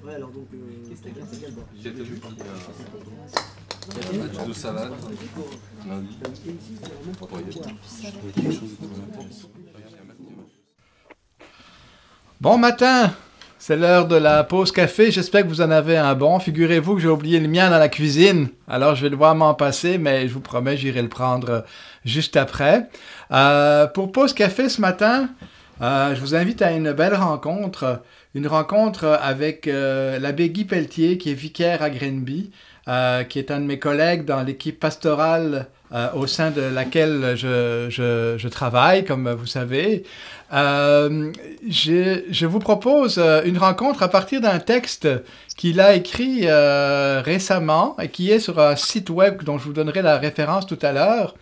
Ouais, alors donc, c'est quel bord? J'ai vu qu'il y a un match de salade lundi. Bon matin, c'est l'heure de la pause café. J'espère que vous en avez un bon. Figurez-vous que j'ai oublié le mien dans la cuisine. Alors je vais devoir m'en passer, mais je vous promets, j'irai le prendre juste après. Pour pause café ce matin, je vous invite à une belle rencontre. Une rencontre avec l'abbé Guy Pelletier, qui est vicaire à Grenby, qui est un de mes collègues dans l'équipe pastorale au sein de laquelle je travaille, comme vous savez. Je vous propose une rencontre à partir d'un texte qu'il a écrit récemment et qui est sur un site web dont je vous donnerai la référence tout à l'heure.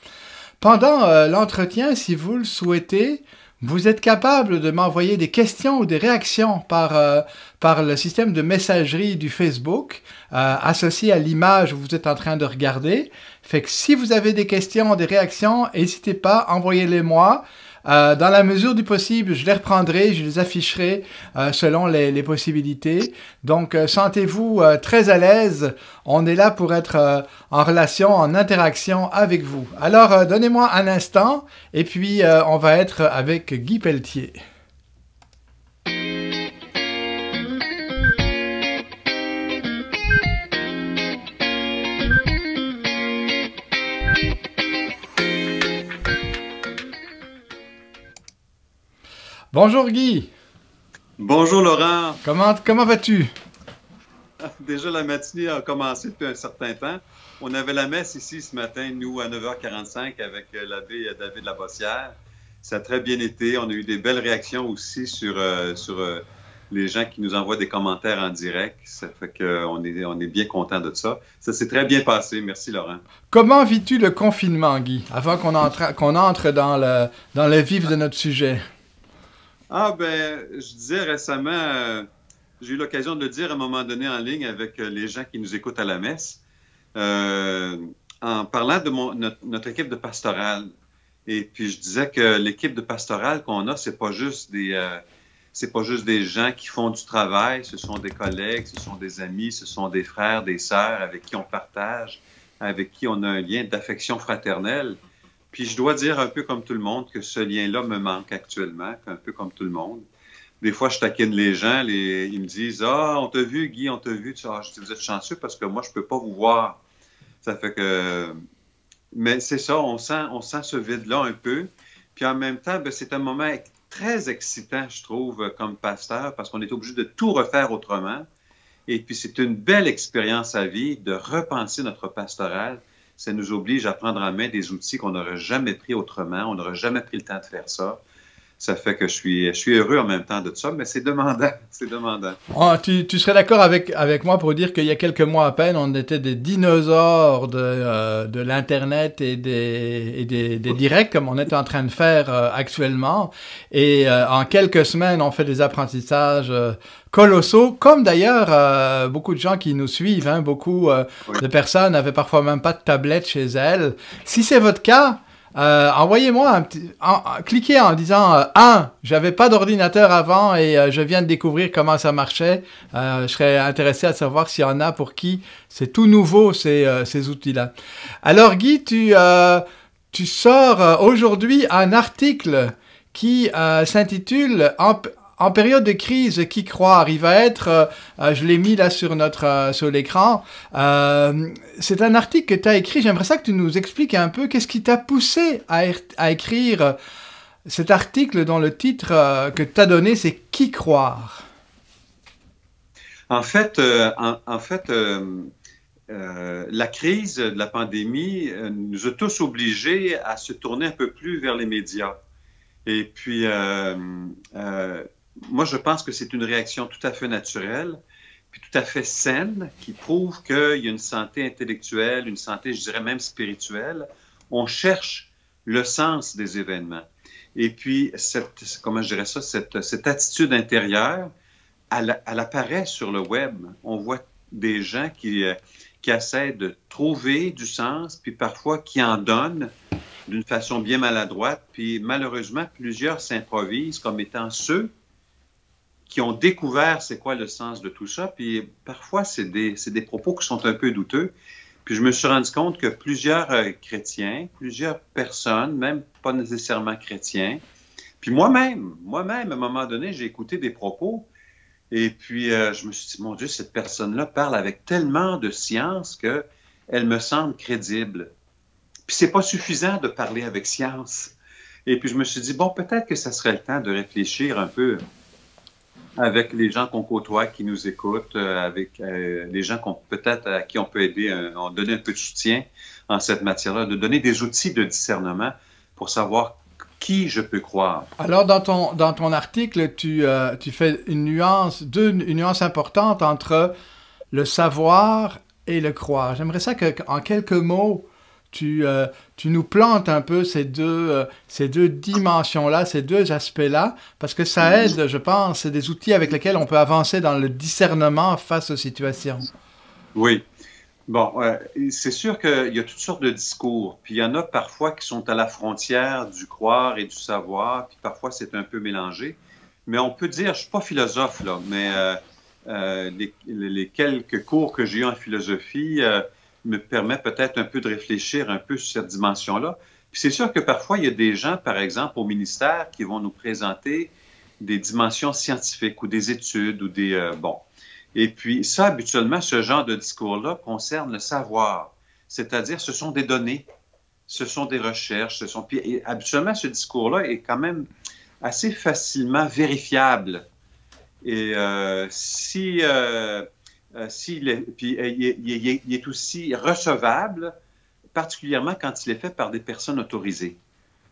Pendant l'entretien, si vous le souhaitez, vous êtes capable de m'envoyer des questions ou des réactions par le système de messagerie du Facebook associé à l'image que vous êtes en train de regarder. Fait que si vous avez des questions, des réactions, n'hésitez pas, envoyez-les-moi. Dans la mesure du possible, je les reprendrai, je les afficherai selon les possibilités. Donc, sentez-vous très à l'aise. On est là pour être en relation, en interaction avec vous. Alors, donnez-moi un instant et puis on va être avec Guy Pelletier. Bonjour Guy. Bonjour Laurent. Comment vas-tu? Déjà la matinée a commencé depuis un certain temps. On avait la messe ici ce matin, nous, à 9h45 avec l'abbé David Labossière. Ça a très bien été. On a eu des belles réactions aussi sur les gens qui nous envoient des commentaires en direct. Ça fait qu'on est bien content de ça. Ça s'est très bien passé. Merci Laurent. Comment vis-tu le confinement, Guy, avant qu'on entre dans le vif de notre sujet? Ah ben, je disais récemment, j'ai eu l'occasion de le dire à un moment donné en ligne avec les gens qui nous écoutent à la messe, en parlant de notre équipe de pastorale. Et puis je disais que l'équipe de pastorale qu'on a, c'est pas juste des gens qui font du travail, ce sont des collègues, ce sont des amis, ce sont des frères, des sœurs avec qui on partage, avec qui on a un lien d'affection fraternelle. Puis je dois dire un peu comme tout le monde que ce lien-là me manque actuellement, un peu comme tout le monde. Des fois, je taquine les gens, ils me disent « Ah, on t'a vu, Guy, on t'a vu. » Je dis « Vous êtes chanceux parce que moi, je peux pas vous voir. » Ça fait que... Mais c'est ça, on sent ce vide-là un peu. Puis en même temps, ben, c'est un moment très excitant, je trouve, comme pasteur, parce qu'on est obligé de tout refaire autrement. Et puis c'est une belle expérience à vivre de repenser notre pastoral. Ça nous oblige à prendre en main des outils qu'on n'aurait jamais pris autrement. On n'aurait jamais pris le temps de faire ça. Ça fait que je suis heureux en même temps de ça, mais c'est demandant. C'est demandant. Oh, tu serais d'accord avec moi pour dire qu'il y a quelques mois à peine, on était des dinosaures de l'Internet et des directs, comme on est en train de faire actuellement. Et en quelques semaines, on fait des apprentissages colossaux, comme d'ailleurs beaucoup de gens qui nous suivent. Hein, beaucoup Oui. de personnes n'avaient parfois même pas de tablette chez elles. Si c'est votre cas, envoyez-moi cliquez en disant j'avais pas d'ordinateur avant et je viens de découvrir comment ça marchait. Je serais intéressé à savoir s'il y en a pour qui c'est tout nouveau ces outils-là. Alors Guy, tu sors aujourd'hui un article qui s'intitule en période de crise, qui croire? Il va être, je l'ai mis là sur l'écran, c'est un article que tu as écrit. J'aimerais ça que tu nous expliques un peu qu'est-ce qui t'a poussé à écrire cet article dont le titre que tu as donné, c'est « Qui croire ?» En fait, la crise de la pandémie nous a tous obligés à se tourner un peu plus vers les médias. Et puis, moi, je pense que c'est une réaction tout à fait naturelle, puis tout à fait saine, qui prouve qu'il y a une santé intellectuelle, une santé, je dirais même spirituelle. On cherche le sens des événements. Et puis, comment je dirais ça, cette attitude intérieure, elle apparaît sur le web. On voit des gens qui essaient de trouver du sens, puis parfois qui en donnent d'une façon bien maladroite. Puis malheureusement, plusieurs s'improvisent comme étant ceux qui ont découvert c'est quoi le sens de tout ça. Puis parfois, c'est des propos qui sont un peu douteux. Puis je me suis rendu compte que plusieurs chrétiens, plusieurs personnes, même pas nécessairement chrétiens, puis moi-même, à un moment donné, j'ai écouté des propos et puis je me suis dit, mon Dieu, cette personne-là parle avec tellement de science qu'elle me semble crédible. Puis c'est pas suffisant de parler avec science. Et puis je me suis dit, bon, peut-être que ça serait le temps de réfléchir un peu avec les gens qu'on côtoie, qui nous écoutent, avec les gens peut-être à qui on peut aider, on donner un peu de soutien en cette matière-là, de donner des outils de discernement pour savoir qui je peux croire. Alors, dans ton article, tu fais une nuance importante entre le savoir et le croire. J'aimerais ça qu'en quelques mots, tu nous plantes un peu ces deux dimensions-là, ces deux aspects-là, parce que ça aide, je pense, c'est des outils avec lesquels on peut avancer dans le discernement face aux situations. Oui. Bon, c'est sûr qu'il y a toutes sortes de discours, puis il y en a parfois qui sont à la frontière du croire et du savoir, puis parfois c'est un peu mélangé. Mais on peut dire, je suis pas philosophe, là, mais les quelques cours que j'ai eu en philosophie me permettent peut-être un peu de réfléchir un peu sur cette dimension-là. Puis c'est sûr que parfois, il y a des gens, par exemple, au ministère, qui vont nous présenter des dimensions scientifiques ou des études ou des... bon. Et puis ça, habituellement, ce genre de discours-là concerne le savoir. C'est-à-dire, ce sont des données, ce sont des recherches, Puis habituellement, ce discours-là est quand même assez facilement vérifiable. Et il est aussi recevable, particulièrement quand il est fait par des personnes autorisées.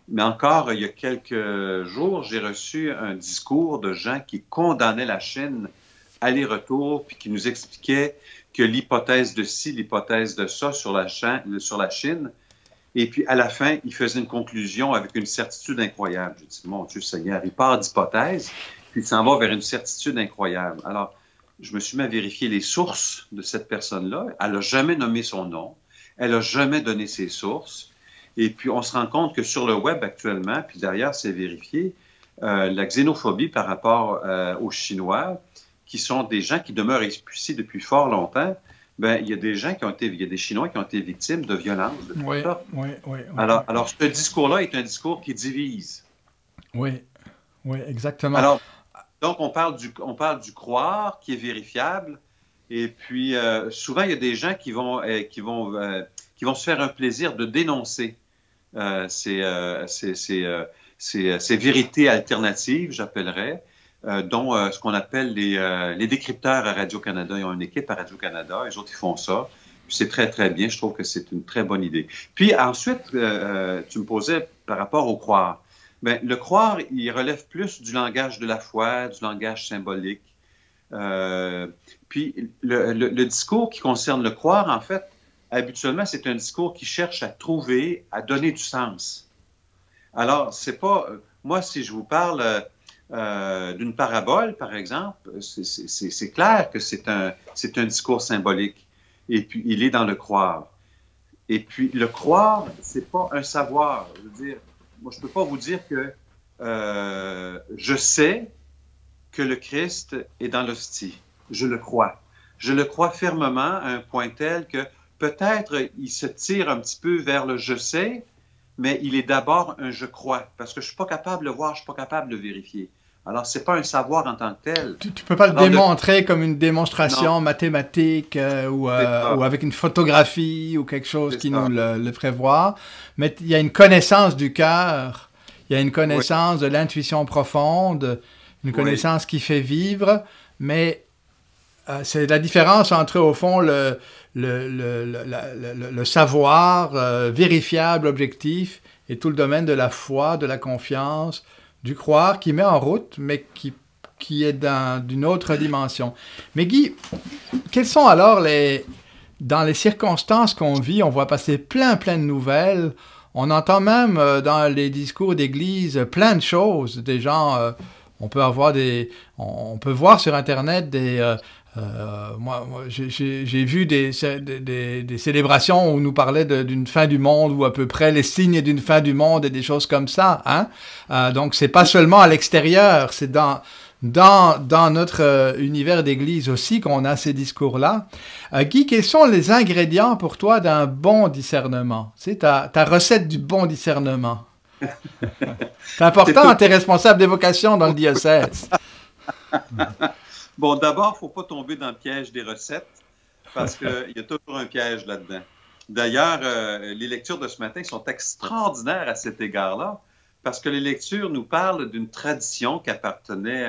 Mais encore, il y a quelques jours, j'ai reçu un discours de gens qui condamnaient la Chine aller-retour, puis qui nous expliquaient que l'hypothèse de ci, l'hypothèse de ça sur la Chine, et puis à la fin, il faisait une conclusion avec une certitude incroyable. J'ai dit, mon Dieu Seigneur, il part d'hypothèse, puis il s'en va vers une certitude incroyable. Alors, je me suis mis à vérifier les sources de cette personne-là. Elle n'a jamais nommé son nom. Elle n'a jamais donné ses sources. Et puis, on se rend compte que sur le web actuellement, puis d'ailleurs, c'est vérifié, la xénophobie par rapport aux Chinois, qui sont des gens qui demeurent ici depuis fort longtemps, ben, il y a des Chinois qui ont été victimes de violences. Oui. Alors, ce discours-là est un discours qui divise. Oui, exactement. Alors, donc, on parle du croire qui est vérifiable. Et puis, souvent, il y a des gens qui vont se faire un plaisir de dénoncer ces vérités alternatives, j'appellerais, dont ce qu'on appelle les décrypteurs à Radio-Canada. Ils ont une équipe à Radio-Canada. Les autres, ils font ça. C'est très, très bien. Je trouve que c'est une très bonne idée. Puis ensuite, tu me posais par rapport au croire. Bien, le croire, il relève plus du langage de la foi, du langage symbolique. Puis le discours qui concerne le croire, en fait, habituellement, c'est un discours qui cherche à trouver, à donner du sens. Alors, c'est pas... Moi, si je vous parle d'une parabole, par exemple, c'est clair que c'est un discours symbolique. Et puis, il est dans le croire. Et puis, le croire, c'est pas un savoir. Je veux dire, moi, je peux pas vous dire que je sais que le Christ est dans l'hostie. Je le crois. Je le crois fermement à un point tel que peut-être il se tire un petit peu vers le je sais, mais il est d'abord un je crois. Parce que je suis pas capable de le voir, je suis pas capable de le vérifier. Alors, c'est pas un savoir en tant que tel. Tu peux pas le démontrer comme une démonstration mathématique ou avec une photographie ou quelque chose qui nous le ferait voir. Mais il y a une connaissance du cœur, il y a une connaissance de l'intuition profonde, une connaissance qui fait vivre, mais c'est la différence entre, au fond, le savoir vérifiable, objectif, et tout le domaine de la foi, de la confiance, du croire, qui met en route, mais qui est d'une autre dimension. Mais Guy, quelles sont alors dans les circonstances qu'on vit, on voit passer plein de nouvelles, on entend même dans les discours d'église plein de choses, des gens... on peut voir sur Internet moi j'ai vu des célébrations où on nous parlait d'une fin du monde, ou à peu près les signes d'une fin du monde et des choses comme ça. Hein? Donc, c'est pas seulement à l'extérieur, c'est dans dans notre univers d'église aussi qu'on a ces discours-là. Guy, quels sont les ingrédients pour toi d'un bon discernement? C'est ta recette du bon discernement. C'est important, tu es responsable d'évocation dans le diocèse. Bon, d'abord, il ne faut pas tomber dans le piège des recettes, parce qu'il y a toujours un piège là-dedans. D'ailleurs, les lectures de ce matin sont extraordinaires à cet égard-là, parce que les lectures nous parlent d'une tradition qui appartenait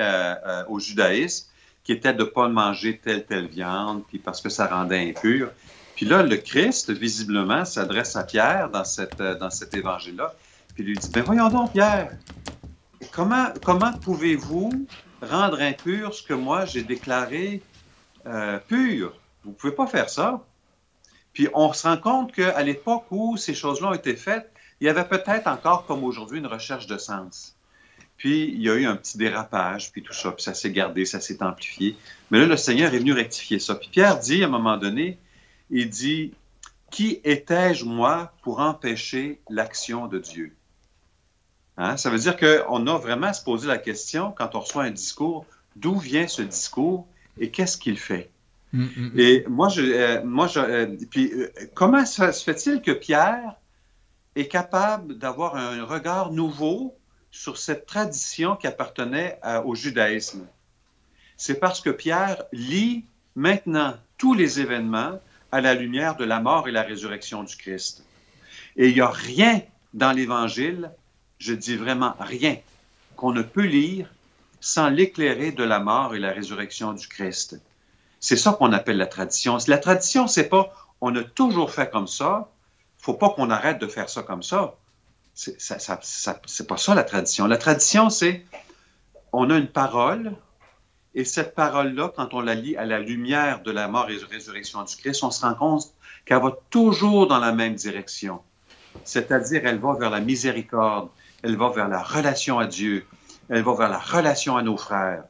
au judaïsme, qui était de ne pas manger telle viande, puis parce que ça rendait impur. Puis là, le Christ, visiblement, s'adresse à Pierre dans cet évangile-là, puis lui dit, « Ben voyons donc, Pierre, comment pouvez-vous rendre impur ce que moi j'ai déclaré pur? Vous ne pouvez pas faire ça. » Puis on se rend compte qu'à l'époque où ces choses-là ont été faites, il y avait peut-être encore, comme aujourd'hui, une recherche de sens. Puis il y a eu un petit dérapage, puis tout ça, puis ça s'est gardé, ça s'est amplifié. Mais là, le Seigneur est venu rectifier ça. Puis Pierre dit, à un moment donné, il dit, « Qui étais-je, moi, pour empêcher l'action de Dieu? » Hein? Ça veut dire qu'on a vraiment à se poser la question, quand on reçoit un discours, d'où vient ce discours et qu'est-ce qu'il fait? Et comment se fait-il que Pierre est capable d'avoir un regard nouveau sur cette tradition qui appartenait au judaïsme? C'est parce que Pierre lit maintenant tous les événements à la lumière de la mort et la résurrection du Christ. Et il n'y a rien dans l'Évangile, je dis vraiment rien, qu'on ne peut lire sans l'éclairer de la mort et la résurrection du Christ. C'est ça qu'on appelle la tradition. La tradition, c'est pas « on a toujours fait comme ça », faut pas qu'on arrête de faire ça comme ça. C'est pas ça la tradition. La tradition, c'est on a une parole et cette parole-là, quand on la lit à la lumière de la mort et de la résurrection du Christ, on se rend compte qu'elle va toujours dans la même direction. C'est-à-dire, elle va vers la miséricorde, elle va vers la relation à Dieu, elle va vers la relation à nos frères.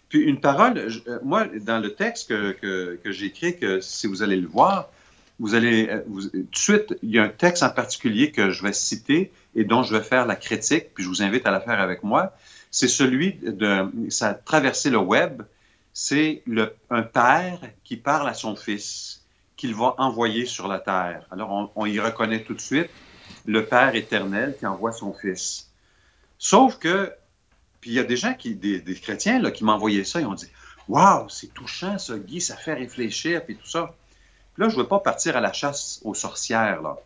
Puis une parole, moi, dans le texte que j'ai écrit, que si vous allez le voir, vous allez tout de suite, il y a un texte en particulier que je vais citer et dont je vais faire la critique, puis je vous invite à la faire avec moi. C'est celui ça a traversé le web, c'est un père qui parle à son fils, qu'il va envoyer sur la terre. Alors, on y reconnaît tout de suite le Père éternel qui envoie son fils. Sauf que, puis il y a des gens, des chrétiens là, qui m'envoyaient ça, ils ont dit « Wow, c'est touchant ça, Guy, ça fait réfléchir, puis tout ça. » Puis là, je ne veux pas partir à la chasse aux sorcières, là.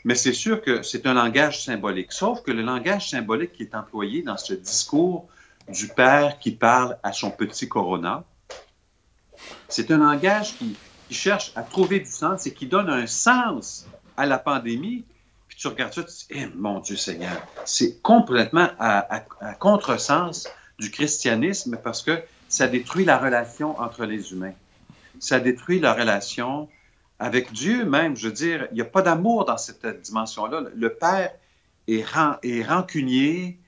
Mais c'est sûr que c'est un langage symbolique. Sauf que le langage symbolique qui est employé dans ce discours du Père qui parle à son petit Corona, c'est un langage qui cherche à trouver du sens et qui donne un sens à la pandémie. Puis tu regardes ça, tu te dis, eh, mon Dieu Seigneur, c'est complètement à contresens du christianisme parce que ça détruit la relation entre les humains. Ça détruit la relation avec Dieu même. Je veux dire, il n'y a pas d'amour dans cette dimension-là. Le Père est rancunier,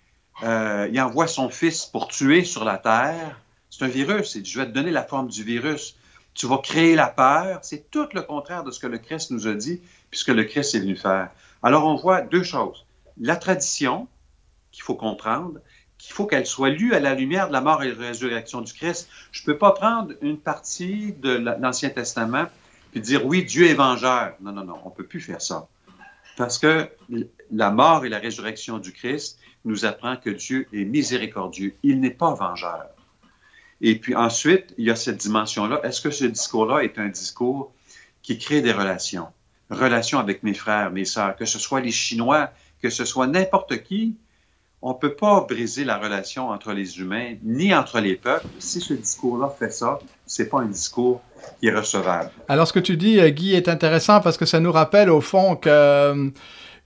il envoie son Fils pour tuer sur la terre. C'est un virus, il dit, je vais te donner la forme du virus. Tu vas créer la peur. C'est tout le contraire de ce que le Christ nous a dit, puisque le Christ est venu faire. Alors, on voit deux choses. La tradition, qu'il faut comprendre, qu'il faut qu'elle soit lue à la lumière de la mort et de la résurrection du Christ. Je ne peux pas prendre une partie de l'Ancien Testament puis dire, oui, Dieu est vengeur. Non, non, non, on ne peut plus faire ça. Parce que la mort et la résurrection du Christ nous apprend que Dieu est miséricordieux. Il n'est pas vengeur. Et puis ensuite, il y a cette dimension-là. Est-ce que ce discours-là est un discours qui crée des relations? Relations avec mes frères, mes sœurs, que ce soit les Chinois, que ce soit n'importe qui, on ne peut pas briser la relation entre les humains, ni entre les peuples. Si ce discours-là fait ça, ce n'est pas un discours qui est recevable. Alors, ce que tu dis, Guy, est intéressant parce que ça nous rappelle, au fond, que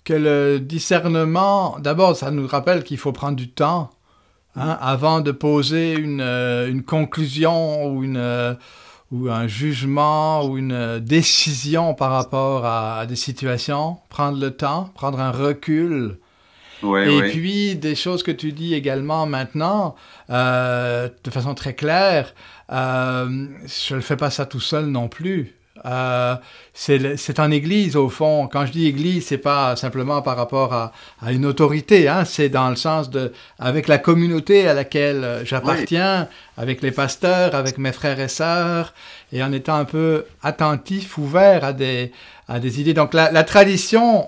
le discernement, d'abord, ça nous rappelle qu'il faut prendre du temps avant de poser une conclusion ou un jugement ou une décision par rapport à des situations. Prendre le temps, prendre un recul. Oui, et oui. puis, des choses que tu dis également maintenant, de façon très claire, je ne fais pas ça tout seul non plus. C'est en Église, au fond. Quand je dis Église, c'est pas simplement par rapport à une autorité, hein, c'est dans le sens avec la communauté à laquelle j'appartiens, avec les pasteurs, avec mes frères et sœurs, et en étant un peu attentif, ouvert à des idées. Donc la tradition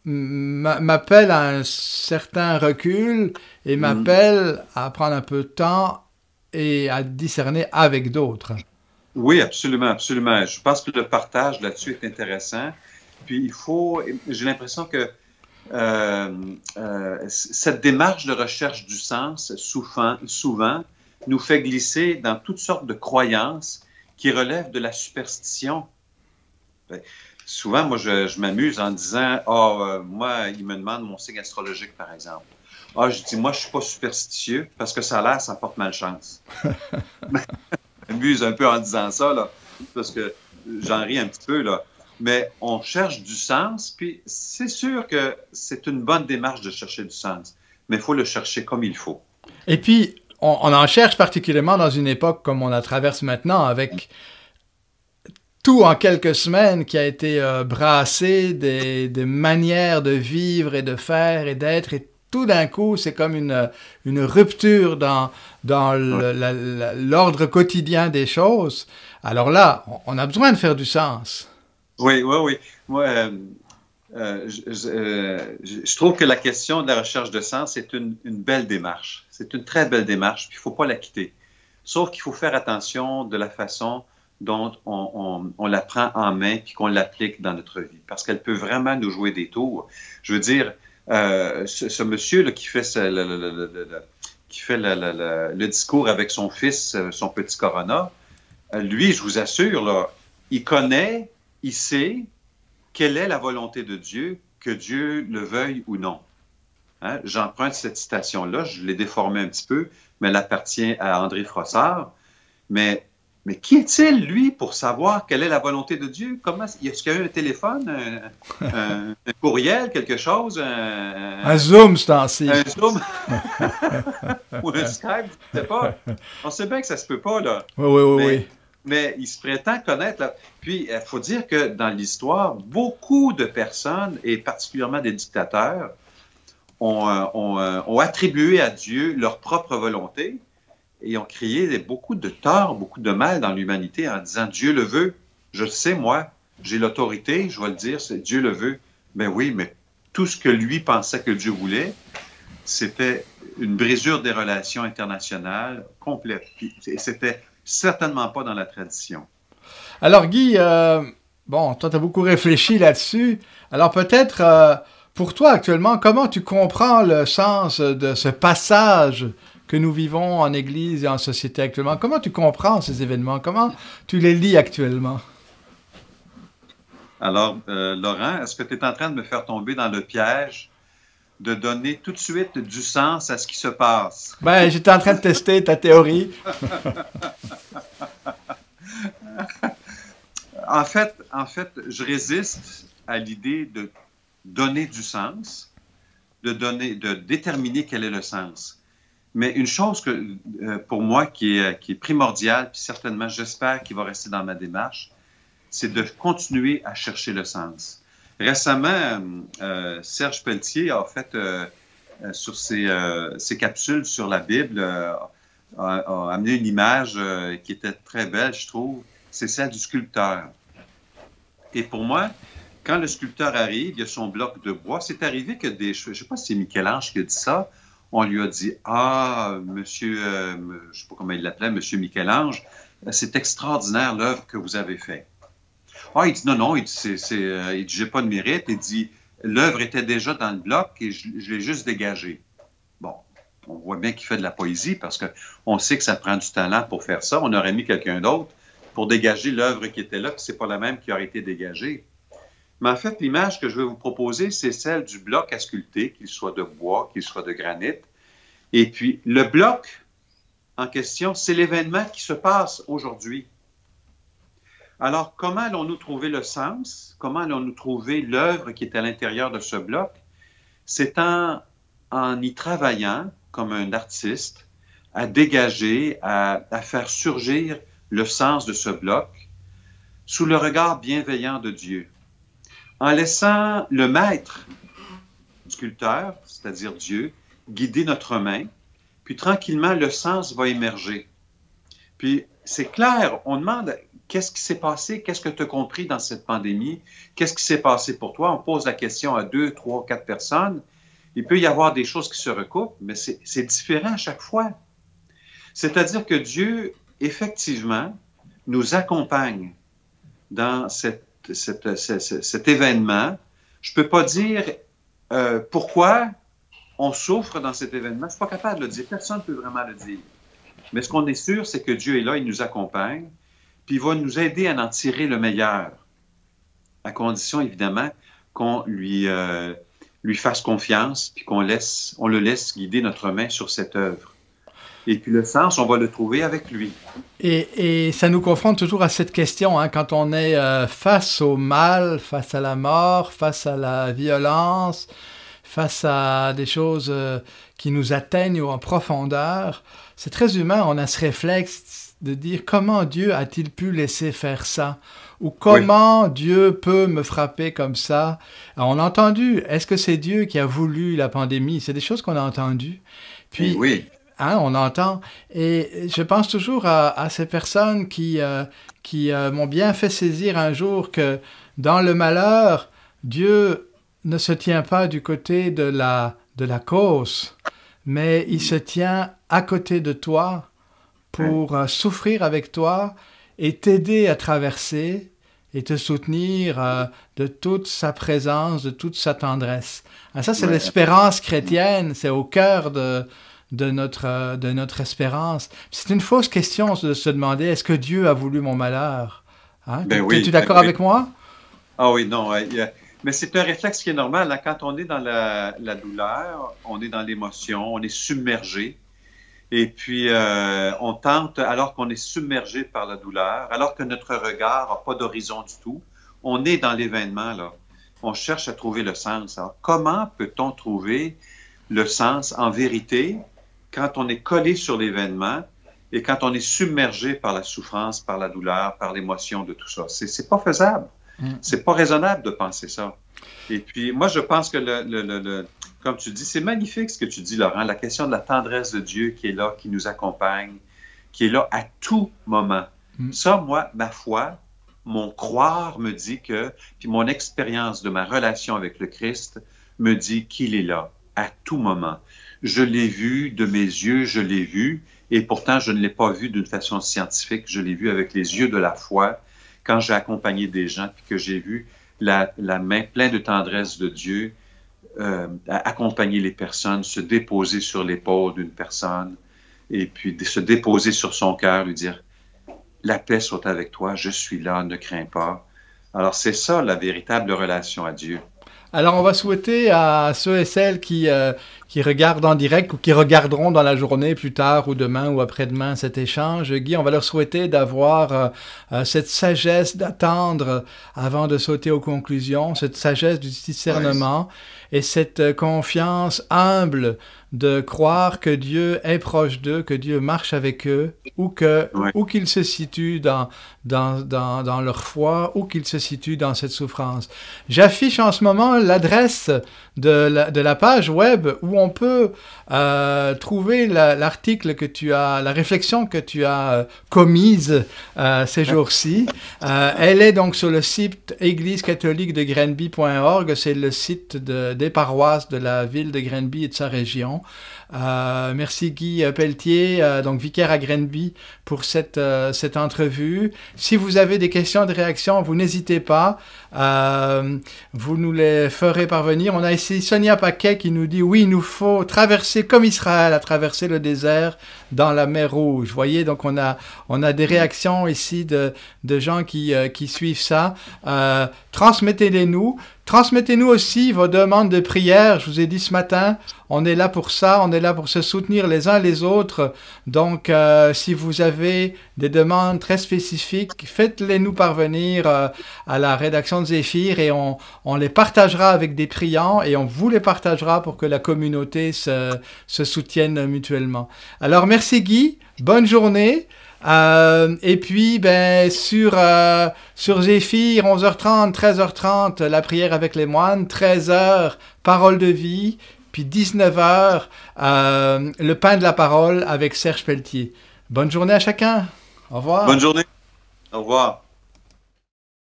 m'appelle à un certain recul et m'appelle à prendre un peu de temps et à discerner avec d'autres. Oui, absolument, absolument. Je pense que le partage là-dessus est intéressant. Puis j'ai l'impression que cette démarche de recherche du sens, souvent, nous fait glisser dans toutes sortes de croyances qui relèvent de la superstition. Souvent, moi, je m'amuse en disant, moi, il me demande mon signe astrologique, par exemple. Je dis, moi, je suis pas superstitieux parce que ça a l'air, ça porte malchance. Je m'amuse un peu en disant ça, là, parce que j'en ris un petit peu, là. Mais on cherche du sens, puis c'est sûr que c'est une bonne démarche de chercher du sens, mais il faut le chercher comme il faut. Et puis, on en cherche particulièrement dans une époque comme on la traverse maintenant, avec tout en quelques semaines qui a été brassé, des manières de vivre et de faire et d'être, et tout d'un coup, c'est comme une rupture dans l'ordre quotidien des choses. Alors là, on a besoin de faire du sens. Oui. Moi, je trouve que la question de la recherche de sens est une belle démarche. C'est une très belle démarche, puis il ne faut pas la quitter. Sauf qu'il faut faire attention de la façon dont on la prend en main puis qu'on l'applique dans notre vie, parce qu'elle peut vraiment nous jouer des tours. Je veux dire, ce monsieur là, qui fait le discours avec son fils, son petit Corona, lui, je vous assure, là, il sait quelle est la volonté de Dieu, que Dieu le veuille ou non. Hein? J'emprunte cette citation-là, je l'ai déformée un petit peu, mais elle appartient à André Frossard. Mais qui est-il, lui, pour savoir quelle est la volonté de Dieu? Est-ce qu'il y a eu un téléphone, un courriel, quelque chose? Un Zoom, c'est ainsi. Un Zoom? Ou un Skype, je ne sais pas. On sait bien que ça se peut pas, là. Oui. Mais il se prétend connaître. Là. Puis, il faut dire que dans l'histoire, beaucoup de personnes, et particulièrement des dictateurs, ont attribué à Dieu leur propre volonté et ont créé beaucoup de tort, beaucoup de mal dans l'humanité en disant « Dieu le veut, je le sais, moi, j'ai l'autorité, je vais le dire, c'est Dieu le veut. » Ben oui, mais tout ce que lui pensait que Dieu voulait, c'était une brisure des relations internationales complète. Et c'était certainement pas dans la tradition. Alors Guy, toi tu as beaucoup réfléchi là-dessus. Alors peut-être, pour toi actuellement, comment tu comprends le sens de ce passage que nous vivons en Église et en société actuellement? Comment tu comprends ces événements? Comment tu les lis actuellement? Alors, Laurent, est-ce que tu es en train de me faire tomber dans le piège de donner tout de suite du sens à ce qui se passe? Ben, j'étais en train de tester ta théorie. En fait, je résiste à l'idée de donner du sens, de déterminer quel est le sens. Mais une chose pour moi qui est primordiale, puis certainement, j'espère qu'il va rester dans ma démarche, c'est de continuer à chercher le sens. Récemment, Serge Pelletier a fait, sur ses capsules sur la Bible, a amené une image qui était très belle, je trouve. C'est celle du sculpteur. Et pour moi, quand le sculpteur arrive, il y a son bloc de bois. C'est arrivé que je ne sais pas si c'est Michel-Ange qui a dit ça, on lui a dit « Ah, monsieur, je ne sais pas comment il l'appelait, monsieur Michel-Ange, c'est extraordinaire l'œuvre que vous avez faite. » Ah, il dit « Non, il dit « J'ai pas de mérite. » Il dit « L'œuvre était déjà dans le bloc et je l'ai juste dégagée. » Bon, on voit bien qu'il fait de la poésie parce qu'on sait que ça prend du talent pour faire ça. On aurait mis quelqu'un d'autre pour dégager l'œuvre qui était là, puis c'est pas la même qui aurait été dégagée. Mais en fait, l'image que je vais vous proposer, c'est celle du bloc à sculpter, qu'il soit de bois, qu'il soit de granit. Et puis, le bloc en question, c'est l'événement qui se passe aujourd'hui. Alors, comment allons-nous trouver le sens? Comment allons-nous trouver l'œuvre qui est à l'intérieur de ce bloc? C'est en y travaillant comme un artiste, à dégager, à faire surgir le sens de ce bloc, sous le regard bienveillant de Dieu, en laissant le maître sculpteur, c'est-à-dire Dieu, guider notre main, puis tranquillement, le sens va émerger. Puis c'est clair, on demande qu'est-ce qui s'est passé, qu'est-ce que tu as compris dans cette pandémie, qu'est-ce qui s'est passé pour toi. On pose la question à 2, 3, 4 personnes. Il peut y avoir des choses qui se recoupent, mais c'est différent à chaque fois. C'est-à-dire que Dieu, effectivement, nous accompagne dans cet événement. Je ne peux pas dire pourquoi on souffre dans cet événement. Je ne suis pas capable de le dire. Personne ne peut vraiment le dire. Mais ce qu'on est sûr, c'est que Dieu est là, il nous accompagne, puis il va nous aider à en tirer le meilleur, à condition, évidemment, qu'on lui fasse confiance, puis on le laisse guider notre main sur cette œuvre. Et puis le sens, on va le trouver avec lui. Et ça nous confronte toujours à cette question, hein, quand on est face au mal, face à la mort, face à la violence, face à des choses qui nous atteignent en profondeur. C'est très humain, on a ce réflexe de dire comment Dieu a-t-il pu laisser faire ça? Ou comment Dieu peut me frapper comme ça? Alors, on a entendu, est-ce que c'est Dieu qui a voulu la pandémie? C'est des choses qu'on a entendues. Puis, oui. Hein, on entend. Et je pense toujours à ces personnes qui m'ont bien fait saisir un jour que dans le malheur, Dieu ne se tient pas du côté de la cause, mais il se tient à côté de toi pour souffrir avec toi et t'aider à traverser et te soutenir de toute sa présence, de toute sa tendresse. Alors ça, c'est l'espérance chrétienne, c'est au cœur de notre espérance. C'est une fausse question de se demander, est-ce que Dieu a voulu mon malheur? Hein? Es-tu d'accord avec moi? Ah oui, non. Mais c'est un réflexe qui est normal. Hein. Quand on est dans la douleur, on est dans l'émotion, on est submergé. Et puis, on tente, alors qu'on est submergé par la douleur, alors que notre regard n'a pas d'horizon du tout, on est dans l'événement, là. On cherche à trouver le sens. Alors, comment peut-on trouver le sens en vérité quand on est collé sur l'événement et quand on est submergé par la souffrance, par la douleur, par l'émotion de tout ça? C'est pas faisable. C'est pas raisonnable de penser ça. Et puis, moi, je pense que comme tu dis, c'est magnifique ce que tu dis, Laurent, la question de la tendresse de Dieu qui est là, qui nous accompagne, qui est là à tout moment. Ça, moi, ma foi, mon croire me dit que, puis mon expérience de ma relation avec le Christ me dit qu'il est là à tout moment. Je l'ai vu de mes yeux, je l'ai vu, et pourtant, je ne l'ai pas vu d'une façon scientifique, je l'ai vu avec les yeux de la foi, quand j'ai accompagné des gens, puis que j'ai vu la main pleine de tendresse de Dieu accompagner les personnes, se déposer sur l'épaule d'une personne, et puis se déposer sur son cœur, lui dire « La paix soit avec toi, je suis là, ne crains pas ». Alors c'est ça la véritable relation à Dieu. Alors, on va souhaiter à ceux et celles qui regardent en direct ou qui regarderont dans la journée plus tard ou demain ou après-demain cet échange, Guy, on va leur souhaiter d'avoir cette sagesse d'attendre avant de sauter aux conclusions, cette sagesse du discernement et cette confiance humble de croire que Dieu est proche d'eux, que Dieu marche avec eux, ou qu'ils se situent dans leur foi, ou qu'ils se situent dans cette souffrance. J'affiche en ce moment l'adresse de la page web où on peut trouver l'article que tu as, la réflexion que tu as commise ces jours-ci. Elle est donc sur le site église-catholique-de-Grenby.org, c'est le site des paroisses de la ville de Grenby et de sa région. Merci Guy Pelletier, donc vicaire à Grenby, pour cette entrevue. Si vous avez des questions, des réactions, vous n'hésitez pas. Vous nous les ferez parvenir. On a ici Sonia Paquet qui nous dit « Oui, il nous faut traverser comme Israël a traversé le désert dans la mer Rouge. » Vous voyez, donc on a des réactions ici de gens qui suivent ça. Transmettez-les-nous. Transmettez-nous aussi vos demandes de prière. Je vous ai dit ce matin, on est là pour ça, on est là pour se soutenir les uns les autres. Donc, si vous avez des demandes très spécifiques, faites-les nous parvenir à la rédaction de Zéphyr et on les partagera avec des priants et on vous les partagera pour que la communauté se soutienne mutuellement. Alors, merci Guy, bonne journée. Et puis, ben, sur Zéphyr, 11h30, 13h30, la prière avec les moines, 13h, parole de vie, puis 19h, le pain de la parole avec Serge Pelletier. Bonne journée à chacun. Au revoir. Bonne journée. Au revoir.